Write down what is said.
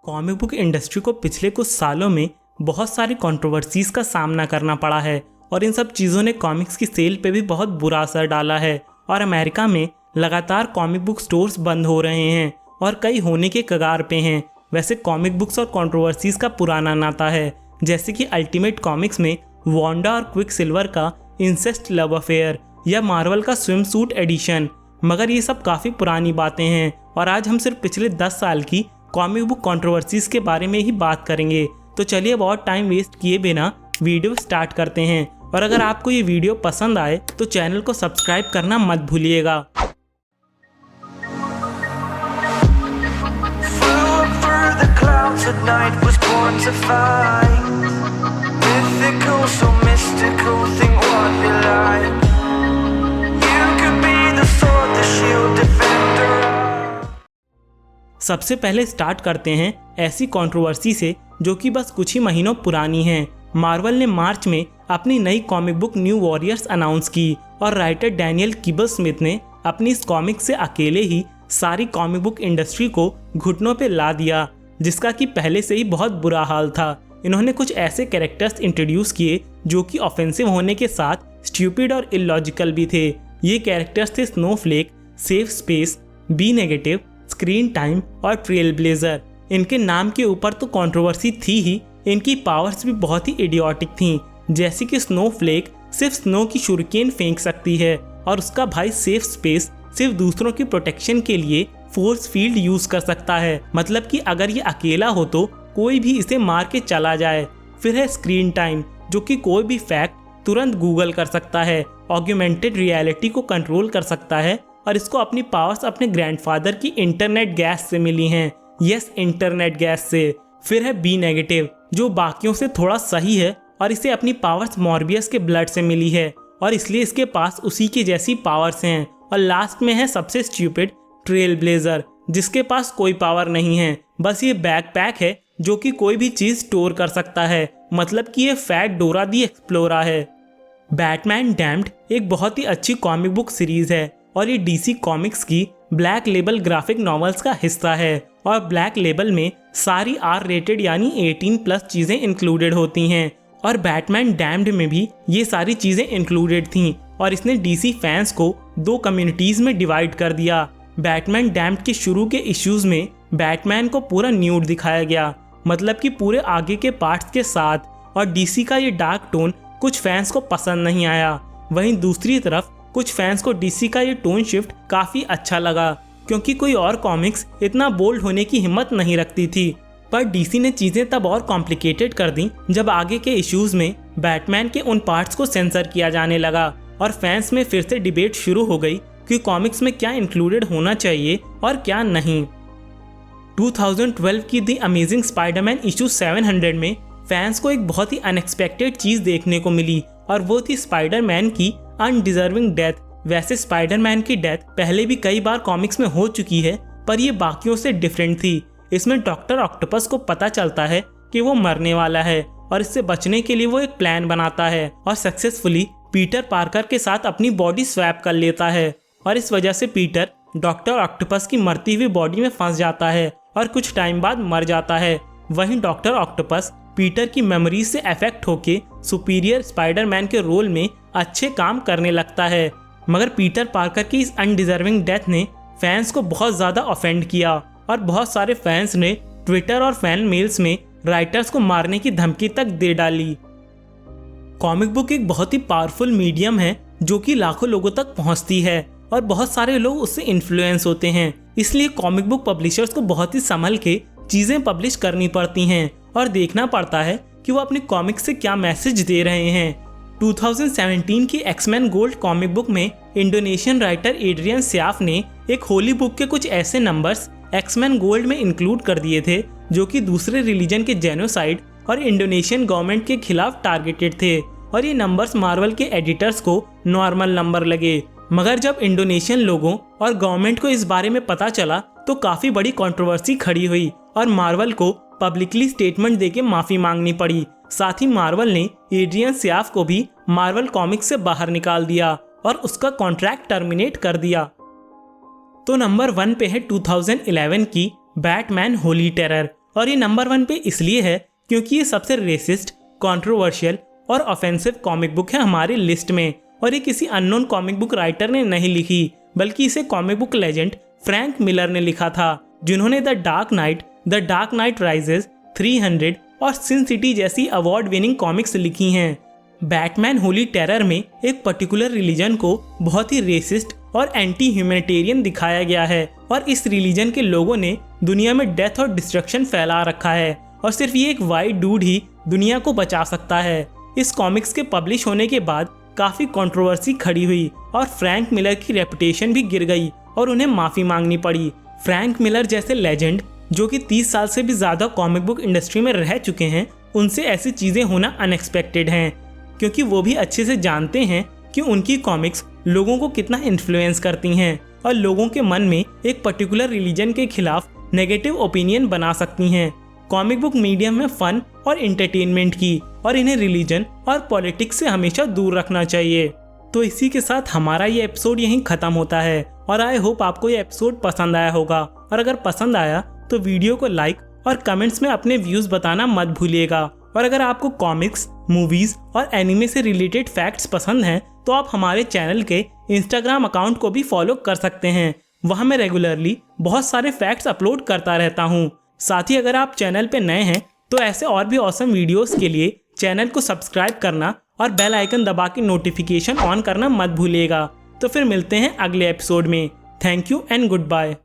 Comic book industry को पिछले कुछ सालों में बहुत सारी कंट्रोवर्सीज का सामना करना पड़ा है और इन सब चीज़ों ने कॉमिक्स की सेल पे भी बहुत बुरा असर डाला है और अमेरिका में लगातार कॉमिक बुक स्टोर्स बंद हो रहे हैं और कई होने के कगार पे हैं। वैसे कॉमिक बुक्स और कंट्रोवर्सीज का पुराना नाता है, जैसे कि अल्टीमेट कॉमिक्स में वांडा और क्विक सिल्वर का इंसेस्ट लव अफेयर या मार्वल का स्विम सूट एडिशन। मगर ये सब काफ़ी पुरानी बातें हैं और आज हम सिर्फ पिछले 10 साल की कॉमिक बुक कंट्रोवर्सीज के बारे में ही बात करेंगे। तो चलिए बहुत टाइम वेस्ट किए बिना वीडियो स्टार्ट करते हैं। और अगर आपको ये वीडियो पसंद आए तो चैनल को सब्सक्राइब करना मत भूलिएगा। At night was born to fight. Mythical, so mystical, think what you like. You could be the sword, the shield, defender. सबसे पहले स्टार्ट करते हैं ऐसी कंट्रोवर्सी से जो कि बस कुछ ही महीनों पुरानी है। मार्वल ने मार्च में अपनी नई comic book new warriors announce की और राइटर डैनियल किबल स्मिथ ने अपनी इस कॉमिक से अकेले ही सारी कॉमिक बुक इंडस्ट्री को घुटनों पे ला दिया, जिसका कि पहले से ही बहुत बुरा हाल था। इन्होंने कुछ ऐसे कैरेक्टर्स इंट्रोड्यूस किए जो कि ऑफेंसिव होने के साथ स्ट्यूपिड और इलॉजिकल भी थे। ये कैरेक्टर्स थे snowflake, safe space, B negative, screen time और ट्रेल ब्लेजर। इनके नाम के ऊपर तो कंट्रोवर्सी थी ही, इनकी पावर्स भी बहुत ही इडियोटिक थीं। जैसे कि स्नोफ्लेक सिर्फ स्नो की शुरिकेन फेंक सकती है और उसका भाई सेफ स्पेस सिर्फ दूसरों की प्रोटेक्शन के लिए फोर्स फील्ड यूज कर सकता है, मतलब कि अगर ये अकेला हो तो कोई भी इसे मार के चला जाए। फिर है स्क्रीन टाइम, जो कि कोई भी फैक्ट तुरंत गूगल कर सकता है, ऑग्यूमेंटेड रियलिटी को कंट्रोल कर सकता है और इसको अपनी पावर्स अपने ग्रैंडफादर की इंटरनेट गैस से मिली हैं। यस, इंटरनेट गैस से। फिर है बी नेगेटिव, जो बाकियों से थोड़ा सही है और इसे अपनी पावर्स मॉर्बियस के ब्लड से मिली है और इसलिए इसके पास उसी की जैसी पावर्स हैं। और लास्ट में है सबसे स्ट्यूपिड ट्रेल ब्लेजर, जिसके पास कोई पावर नहीं है, बस ये बैकपैक है जो कि कोई भी चीज स्टोर कर सकता है, मतलब कि ये फैट डोरा दी एक्सप्लोरा है। बैटमैन डैम्ड एक बहुत ही अच्छी कॉमिक बुक सीरीज है और ये डीसी कॉमिक्स की ब्लैक लेबल ग्राफिक नॉवेल्स का हिस्सा है और ब्लैक लेबल में सारी आर रेटेड यानी 18+ चीजें इंक्लूडेड होती हैं और बैटमैन डैम्ड में भी ये सारी चीजें इंक्लूडेड थीं और इसने डीसी फैंस को 2 कम्युनिटीज में डिवाइड कर दिया। बैटमैन डैम्ड के शुरू के इश्यूज में बैटमैन को पूरा न्यूड दिखाया गया, मतलब कि पूरे आगे के पार्ट्स के साथ, और डीसी का ये डार्क टोन कुछ फैंस को पसंद नहीं आया। वहीं दूसरी तरफ कुछ फैंस को डीसी का ये टोन शिफ्ट काफ़ी अच्छा लगा, क्योंकि कोई और कॉमिक्स इतना बोल्ड होने की हिम्मत नहीं रखती थी। पर डीसी ने चीज़ें तब और कॉम्प्लिकेटेड कर दी जब आगे के इश्यूज में बैटमैन के उन पार्ट्स को सेंसर किया जाने लगा और फैंस में फिर से डिबेट शुरू हो गई कि कॉमिक्स में क्या इंक्लूडेड होना चाहिए और क्या नहीं। 2012 की द अमेजिंग स्पाइडरमैन इशू 700 में फैंस को एक बहुत ही अनएक्सपेक्टेड चीज़ देखने को मिली और वो थी स्पाइडरमैन की अनडिजर्विंग डेथ। वैसे स्पाइडरमैन की डेथ पहले भी कई बार कॉमिक्स में हो चुकी है, पर ये बाकियों से डिफरेंट थी। इसमें डॉक्टर ऑक्टोपस को पता चलता है कि वो मरने वाला है और इससे बचने के लिए वो एक प्लान बनाता है और सक्सेसफुली पीटर पार्कर के साथ अपनी बॉडी स्वैप कर लेता है और इस वजह से पीटर डॉक्टर ऑक्टोपस की मरती हुई बॉडी में फंस जाता है और कुछ टाइम बाद मर जाता है। वहीं डॉक्टर ऑक्टोपस पीटर की मेमोरीज से अफेक्ट होके सुपीरियर स्पाइडरमैन के रोल में अच्छे काम करने लगता है। मगर पीटर पार्कर की इस अनडिजर्विंग डेथ ने फैंस को बहुत ज़्यादा ऑफेंड किया और बहुत सारे फैंस ने ट्विटर और फैन मेल्स में राइटर्स को मारने की धमकी तक दे डाली। कॉमिक बुक एक बहुत ही पावरफुल मीडियम है जो कि लाखों लोगों तक पहुंचती है और बहुत सारे लोग उससे इन्फ्लुएंस होते हैं, इसलिए कॉमिक बुक पब्लिशर्स को बहुत ही संभल के चीज़ें पब्लिश करनी पड़ती हैं और देखना पड़ता है कि वो अपनी कॉमिक से क्या मैसेज दे रहे हैं। 2017 की एक्समैन गोल्ड कॉमिक बुक में इंडोनेशियन राइटर एड्रियन स्याफ ने एक होली बुक के कुछ ऐसे नंबर्स एक्समैन गोल्ड में इंक्लूड कर दिए थे जो कि दूसरे रिलीजन के जेनोसाइड और इंडोनेशियन गवर्नमेंट के खिलाफ टारगेटेड थे और ये नंबर्स मार्वल के एडिटर्स को नॉर्मल नंबर लगे। मगर जब इंडोनेशियन लोगों और गवर्नमेंट को इस बारे में पता चला तो काफ़ी बड़ी कंट्रोवर्सी खड़ी हुई और मार्वल को पब्लिकली स्टेटमेंट देके माफ़ी मांगनी पड़ी। साथ ही मार्वल ने एड्रियन स्याफ को भी मार्वल कॉमिक्स से बाहर निकाल दिया और उसका कॉन्ट्रैक्ट टर्मिनेट कर दिया। तो नंबर 1 पे है 2011 की बैटमैन होली टेरर और ये नंबर 1 पे इसलिए है क्योंकि ये सबसे रेसिस्ट, कंट्रोवर्शियल और ऑफेंसिव कॉमिक बुक है हमारी लिस्ट में। और ये किसी अननोन कॉमिक बुक राइटर ने नहीं लिखी, बल्कि इसे comic book legend Frank Miller ने लिखा था, जिन्होंने द डार्क नाइट राइजेस, 300 और सिन सिटी जैसी अवार्ड विनिंग कॉमिक्स लिखी हैं। बैटमैन होली टेरर में एक पर्टिकुलर रिलीजन को बहुत ही रेसिस्ट और एंटी ह्यूमैनिटेरियन दिखाया गया है और इस रिलीजन के लोगों ने दुनिया में डेथ और डिस्ट्रक्शन फैला रखा है और सिर्फ ये एक वाइट डूड ही दुनिया को बचा सकता है। इस कॉमिक्स के पब्लिश होने के बाद काफी कंट्रोवर्सी खड़ी हुई और फ्रैंक मिलर की रेपुटेशन भी गिर गई और उन्हें माफी मांगनी पड़ी। फ्रैंक मिलर जैसे लेजेंड जो कि 30 साल से भी ज्यादा कॉमिक बुक इंडस्ट्री में रह चुके हैं, उनसे ऐसी चीजें होना अनएक्सपेक्टेड हैं, क्योंकि वो भी अच्छे से जानते हैं कि उनकी कॉमिक्स लोगों को कितना इन्फ्लुएंस करती हैं और लोगों के मन में एक पर्टिकुलर रिलीजन के खिलाफ नेगेटिव ओपिनियन बना सकती हैं। कॉमिक बुक मीडियम में फन और एंटरटेनमेंट की और इन्हें रिलीजन और पॉलिटिक्स से हमेशा दूर रखना चाहिए। तो इसी के साथ हमारा ये एपिसोड यहीं खत्म होता है और आई होप आपको ये एपिसोड पसंद आया होगा। और अगर पसंद आया तो वीडियो को लाइक और कमेंट्स में अपने व्यूज बताना मत भूलिएगा। और अगर आपको कॉमिक्स, मूवीज और एनिमे से रिलेटेड फैक्ट्स पसंद हैं तो आप हमारे चैनल के इंस्टाग्राम अकाउंट को भी फॉलो कर सकते हैं। वहाँ मैं रेगुलरली बहुत सारे फैक्ट्स अपलोड करता रहता हूँ। साथ ही अगर आप चैनल पे नए हैं तो ऐसे और भी ऑसम वीडियोस के लिए चैनल को सब्सक्राइब करना और बेल आइकन दबा के नोटिफिकेशन ऑन करना मत भूलिएगा। तो फिर मिलते हैं अगले एपिसोड में। Thank you and good bye.